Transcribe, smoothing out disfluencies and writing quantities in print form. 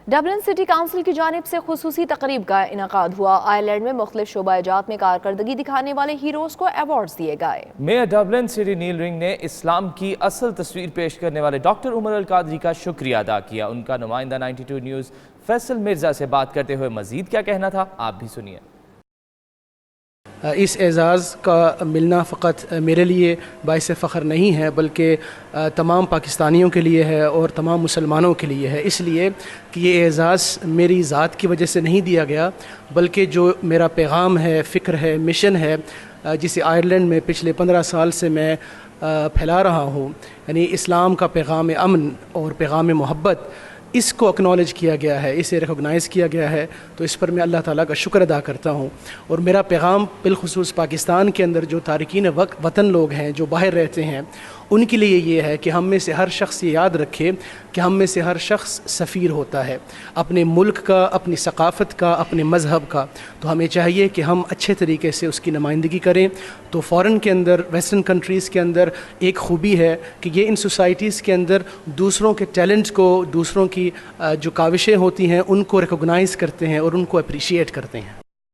Dublin city council کی جانب سے خصوصی تقریب کا انعقاد ہوا۔ آئرلینڈ میں مختلف شعبہ جات میں کارکردگی دکھانے والے ہیروز کو ایوارڈز دیے گئے۔ میئر ڈبلن سٹی نیل رنگ نے اسلام کی اصل تصویر پیش کرنے والے ڈاکٹر عمر القادری کا شکریہ ادا کیا۔ ان کا نمائندہ 92 نیوز فیصل مرزا سے بات کرتے ہوئے مزید کیا کہنا تھا، آپ بھی سنیے۔ اس اعزاز کا ملنا فقط میرے لیے باعث فخر نہیں ہے بلکہ تمام پاکستانیوں کے لیے ہے اور تمام مسلمانوں کے لیے ہے، اس لیے کہ یہ اعزاز میری ذات کی وجہ سے نہیں دیا گیا بلکہ جو میرا پیغام ہے، فکر ہے، مشن ہے، جسے آئرلینڈ میں پچھلے 15 سال سے میں پھیلا رہا ہوں، یعنی اسلام کا پیغام امن اور پیغام محبت، اس کو اکنالج کیا گیا ہے، اسے ریکوگنائز کیا گیا ہے، تو اس پر میں اللہ تعالیٰ کا شکر ادا کرتا ہوں۔ اور میرا پیغام بالخصوص پاکستان کے اندر جو تارکین وطن لوگ ہیں، جو باہر رہتے ہیں، ان کے لیے یہ ہے کہ ہم میں سے ہر شخص یہ یاد رکھے کہ ہم میں سے ہر شخص سفیر ہوتا ہے اپنے ملک کا، اپنی ثقافت کا، اپنے مذہب کا، تو ہمیں چاہیے کہ ہم اچھے طریقے سے اس کی نمائندگی کریں۔ تو فورن کے اندر، ویسٹرن کنٹریز کے اندر ایک خوبی ہے کہ یہ ان سوسائٹیز کے اندر دوسروں کے ٹیلنٹ کو، دوسروں کی جو کاوشیں ہوتی ہیں ان کو ریکوگنائز کرتے ہیں اور ان کو اپریشیٹ کرتے ہیں۔